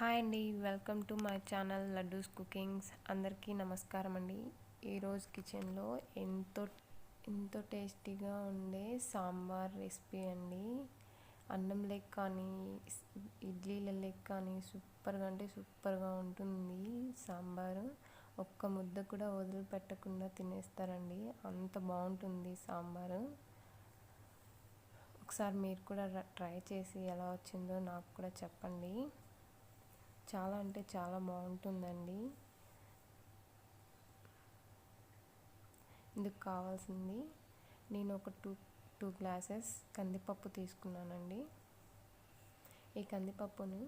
Hi అండి, welcome to my channel Laddus cookings. అందరికీ నమస్కారం అండి. ఈరోజు కిచెన్లో ఎంతో టేస్టీగా ఉండే సాంబార్ రెసిపీ అండి. అన్నం లెక్క కానీ ఇడ్లీల లెక్క కానీ సూపర్గా అంటే సూపర్గా ఉంటుంది సాంబారు. ఒక్క ముద్ద కూడా వదిలిపెట్టకుండా తినేస్తారండి, అంత బాగుంటుంది సాంబారు. ఒకసారి మీరు కూడా ట్రై చేసి ఎలా వచ్చిందో నాకు కూడా చెప్పండి. చాలా అంటే చాలా బాగుంటుందండి. ఇందుకు కావాల్సింది నేను ఒక టూ గ్లాసెస్ కందిపప్పు తీసుకున్నానండి. ఈ కందిపప్పును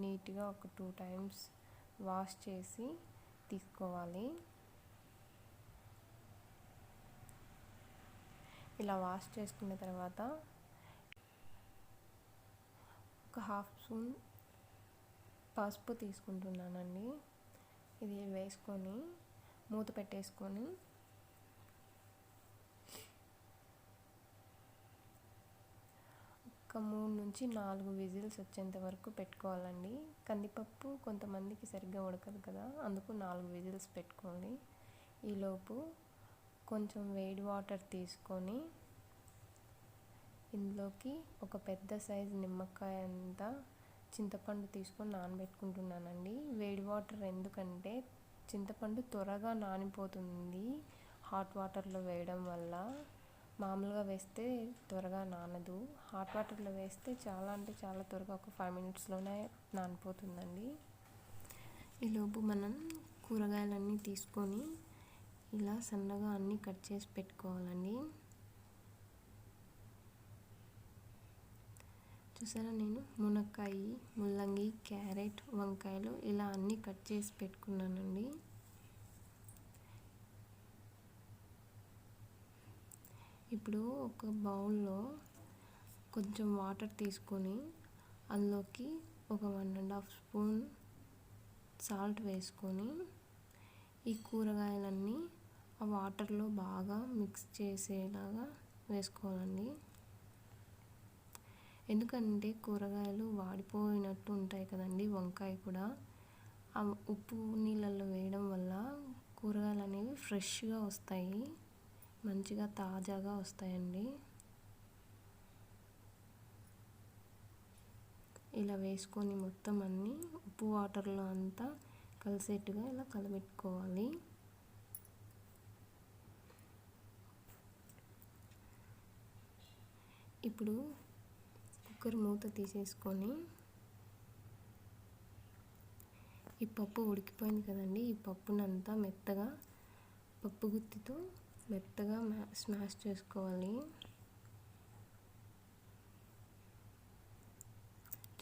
నీట్గా ఒక 2 times వాష్ చేసి తీసుకోవాలి. ఇలా వాష్ చేసుకున్న తర్వాత ఒక 1/2 స్పూన్ పసుపు తీసుకుంటున్నానండి. ఇది వేసుకొని మూత పెట్టేసుకొని ఒక 3 నుంచి 4 విజిల్స్ వచ్చేంత వరకు పెట్టుకోవాలండి. కందిపప్పు కొంతమందికి సరిగ్గా ఉడకదు కదా, అందుకు 4 విజిల్స్ పెట్టుకోండి. ఈలోపు కొంచెం వేడి వాటర్ తీసుకొని ఇందులోకి ఒక పెద్ద సైజు నిమ్మకాయ అంతా చింతపండు తీసుకొని నానబెట్టుకుంటున్నానండి. వేడి వాటర్ ఎందుకంటే చింతపండు త్వరగా నానిపోతుంది హాట్ వాటర్లో వేయడం వల్ల. మామూలుగా వేస్తే త్వరగా నానదు, హాట్ వాటర్లో వేస్తే చాలా అంటే చాలా త్వరగా ఒక 5 minutesలోనే నానిపోతుందండి. ఈలోపు మనం కూరగాయలన్నీ తీసుకొని ఇలా సన్నగా అన్నీ కట్ చేసి పెట్టుకోవాలండి. చూసారా, నేను మునక్కాయ, ముల్లంగి, క్యారెట్, వంకాయలు ఇలా అన్నీ కట్ చేసి పెట్టుకున్నానండి. ఇప్పుడు ఒక బౌల్లో కొంచెం వాటర్ తీసుకొని అందులోకి ఒక 1.5 స్పూన్ సాల్ట్ వేసుకొని ఈ కూరగాయలన్నీ ఆ వాటర్లో బాగా మిక్స్ చేసేలాగా వేసుకోవాలండి. ఎందుకంటే కూరగాయలు వాడిపోయినట్టు ఉంటాయి కదండి, వంకాయ కూడా. ఆ ఉప్పు నీళ్ళల్లో వేయడం వల్ల కూరగాయలు అనేవి ఫ్రెష్గా వస్తాయి, మంచిగా తాజాగా వస్తాయండి. ఇలా వేసుకొని మొత్తం అన్నీ ఉప్పు వాటర్లో అంతా కలిసేట్టుగా ఇలా కలబెట్టుకోవాలి. ఇప్పుడు కుక్కర్ మూత తీసేసుకొని ఈ పప్పు ఉడికిపోయింది కదండి, ఈ పప్పునంతా మెత్తగా పప్పు గుత్తితో మెత్తగా స్మాష్ చేసుకోవాలి.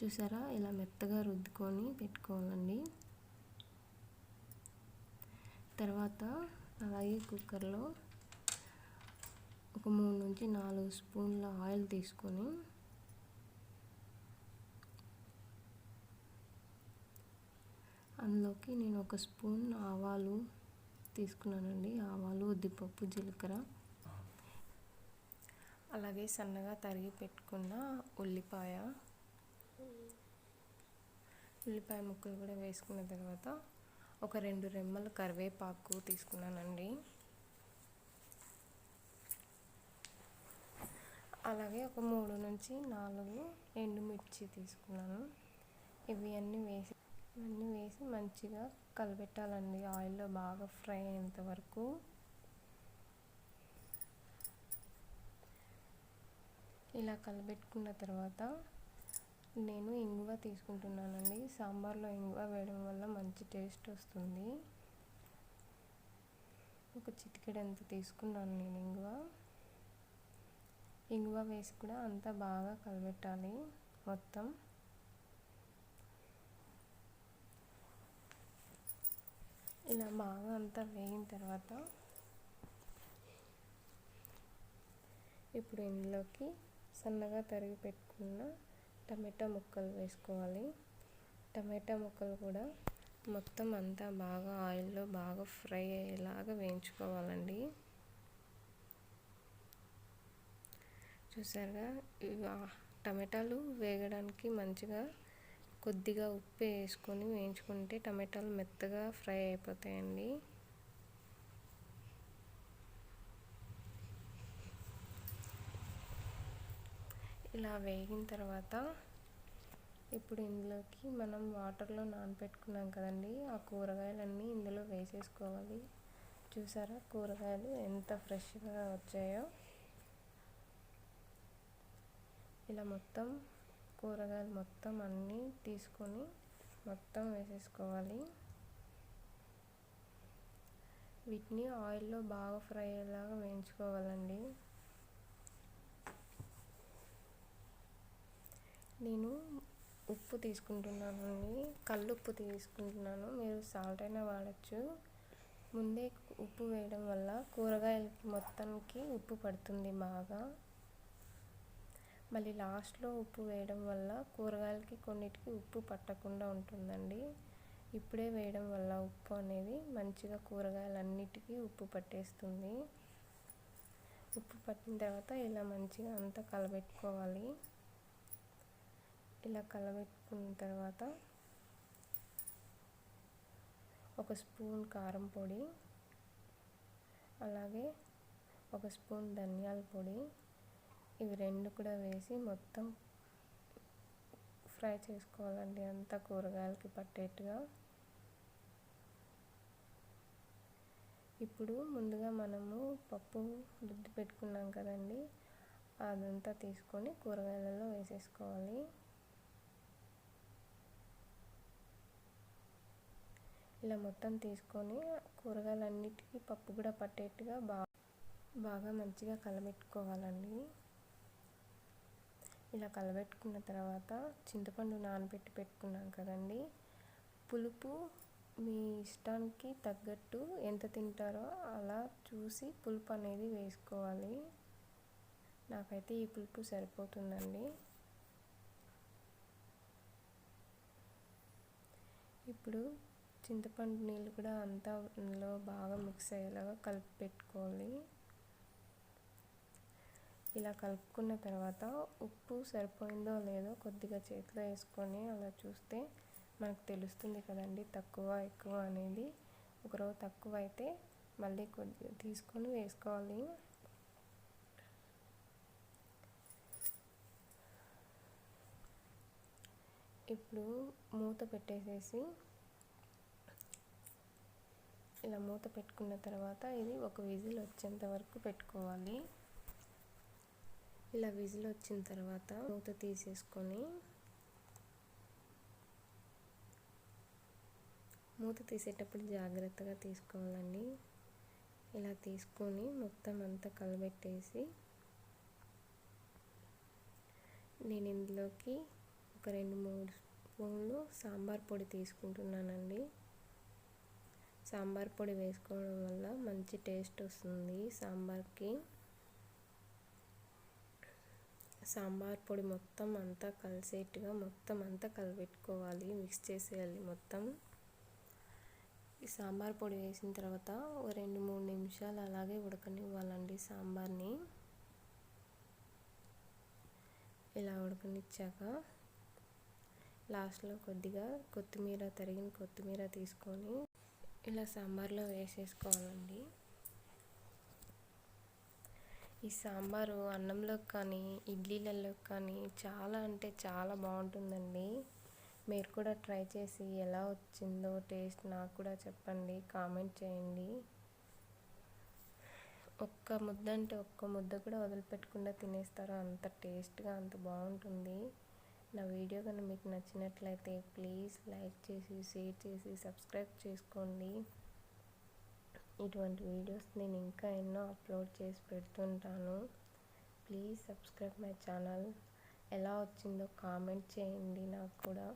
చూసారా, ఇలా మెత్తగా రుద్దుకొని పెట్టుకోవాలండి. తర్వాత అలాగే కుక్కర్లో ఒక 3 నుంచి 4 స్పూన్ల ఆయిల్ తీసుకొని అందులోకి నేను 1 స్పూన్ ఆవాలు తీసుకున్నానండి. ఆవాలు, ఉద్దిపప్పు, జీలకర్ర, అలాగే సన్నగా తరిగి పెట్టుకున్న ఉల్లిపాయ ముక్కలు కూడా వేసుకున్న తర్వాత ఒక 2 రెమ్మల కరివేపాకు తీసుకున్నానండి. అలాగే ఒక 3 నుంచి 4 ఎండుమిర్చి తీసుకున్నాను. ఇవన్నీ వేసి మంచిగా కలబెట్టాలండి, ఆయిల్లో బాగా ఫ్రై అయ్యేంత వరకు. ఇలా కలబెట్టుకున్న తర్వాత నేను ఇంగువ తీసుకుంటున్నానండి. సాంబార్లో ఇంగువ వేయడం వల్ల మంచి టేస్ట్ వస్తుంది. ఒక చిటికెడంత తీసుకున్నాను నేను ఇంగువ వేసి కూడా అంతా బాగా కలబెట్టాలి మొత్తం. ఇలా బాగా అంతా వేగిన తర్వాత ఇప్పుడు ఇందులోకి సన్నగా తరిగి పెట్టుకున్న టమాటా ముక్కలు వేసుకోవాలి. టమాటా ముక్కలు కూడా మొత్తం అంతా బాగా ఆయిల్లో బాగా ఫ్రై అయ్యేలాగా వేయించుకోవాలండి. చూసారుగా, టమాటాలు వేగడానికి మంచిగా కొద్దిగా ఉప్పు వేసుకొని వేయించుకుంటే టమాటాలు మెత్తగా ఫ్రై అయిపోతాయండి. ఇలా వేగిన తర్వాత ఇప్పుడు ఇందులోకి మనం వాటర్లో నానబెట్టుకున్నాం కదండి, ఆ కూరగాయలన్నీ ఇందులో వేసేసుకోవాలి. చూసారా కూరగాయలు ఎంత ఫ్రెష్గా వచ్చాయో. ఇలా మొత్తం కూరగాయలు మొత్తం అన్నీ తీసుకొని మొత్తం వేసేసుకోవాలి. వీటిని ఆయిల్లో బాగా ఫ్రై అయ్యేలాగా వేయించుకోవాలండి. నేను ఉప్పు తీసుకుంటున్నానండి, కల్లుప్పు తీసుకుంటున్నాను. మీరు సాల్ట్ అయినా వాడచ్చు. ముందే ఉప్పు వేయడం వల్ల కూరగాయలకి మొత్తానికి ఉప్పు పడుతుంది బాగా. మళ్ళీ లాస్ట్లో ఉప్పు వేయడం వల్ల కూరగాయలకి కొన్నిటికి ఉప్పు పట్టకుండా ఉంటుందండి. ఇప్పుడే వేయడం వల్ల ఉప్పు అనేది మంచిగా కూరగాయలన్నిటికీ ఉప్పు పట్టేస్తుంది. ఉప్పు పట్టిన తర్వాత ఇలా మంచిగా అంతా కలబెట్టుకోవాలి. ఇలా కలబెట్టుకున్న తర్వాత ఒక స్పూన్ కారం పొడి, అలాగే ఒక స్పూన్ ధనియాల పొడి, ఇవి రెండు కూడా వేసి మొత్తం ఫ్రై చేసుకోవాలండి, అంతా కూరగాయలకి పట్టేట్టుగా. ఇప్పుడు ముందుగా మనము పప్పు రుద్ది పెట్టుకున్నాం కదండి, అదంతా తీసుకొని కూరగాయలలో వేసేసుకోవాలి. ఇలా మొత్తం తీసుకొని కూరగాయలన్నిటికీ పప్పు కూడా పట్టేట్టుగా బాగా మంచిగా కలబెట్టుకోవాలండి. ఇలా కలబెట్టుకున్న తర్వాత చింతపండు నానబెట్టి పెట్టుకున్నాం కదండి, పులుపు మీ ఇష్టానికి తగ్గట్టు ఎంత తింటారో అలా చూసి పులుపు అనేది వేసుకోవాలి. నాకైతే ఈ పులుపు సరిపోతుందండి. ఇప్పుడు చింతపండు నీళ్ళు కూడా అంతా ఇందులో బాగా మిక్స్ అయ్యేలాగా కలిపి పెట్టుకోవాలి. ఇలా కలుపుకున్న తర్వాత ఉప్పు సరిపోయిందో లేదో కొద్దిగా చేతిలో వేసుకొని అలా చూస్తే మనకు తెలుస్తుంది కదండి తక్కువ ఎక్కువ అనేది. ఒకరోజు తక్కువ అయితే మళ్ళీ కొద్దిగా తీసుకొని వేసుకోవాలి. ఇప్పుడు మూత పెట్టేసేసి ఇలా మూత పెట్టుకున్న తర్వాత ఇది ఒక విజిల్ వచ్చేంత వరకు పెట్టుకోవాలి. ఇలా విజిల్ వచ్చిన తర్వాత మూత తీసేసుకొని మూత తీసేటప్పుడు జాగ్రత్తగా తీసుకోవాలండి. ఇలా తీసుకొని మొత్తం అంతా కలబెట్టేసి నేను ఇందులోకి ఒక 2-3 స్పూన్లు సాంబార్ పొడి తీసుకుంటున్నానండి. సాంబార్ పొడి వేసుకోవడం వల్ల మంచి టేస్ట్ వస్తుంది సాంబార్కి. సాంబార్ పొడి మొత్తం అంతా కలిసేట్టుగా మొత్తం అంతా కలిపెట్టుకోవాలి, మిక్స్ చేసేయాలి మొత్తం. ఈ సాంబార్ పొడి వేసిన తర్వాత ఒక 2-3 నిమిషాలు అలాగే ఉడకనివ్వాలండి సాంబార్ని. ఇలా ఉడకనిచ్చాక లాస్ట్లో కొద్దిగా తరిగిన కొత్తిమీర తీసుకొని ఇలా సాంబార్లో వేసేసుకోవాలండి. ఈ సాంబారు అన్నంలోకి కానీ ఇడ్లీలలోకి కానీ చాలా అంటే చాలా బాగుంటుందండి. మీరు కూడా ట్రై చేసి ఎలా వచ్చిందో టేస్ట్ నాకు కూడా చెప్పండి, కామెంట్ చేయండి. ఒక్క ముద్ద అంటే ఒక్క ముద్ద కూడా వదిలిపెట్టకుండా తినేస్తారు, అంత టేస్ట్గా అంత బాగుంటుంది. నా వీడియో కానీ మీకు నచ్చినట్లయితే ప్లీజ్ లైక్ చేసి షేర్ చేసి సబ్స్క్రైబ్ చేసుకోండి. ఇటువంటి వీడియోస్ నేను ఇంకా ఎన్నో అప్లోడ్ చేసి పెడుతుంటాను. Please subscribe my channel. ఎలా వచ్చిందో కామెంట్ చేయండి నాకు కూడా.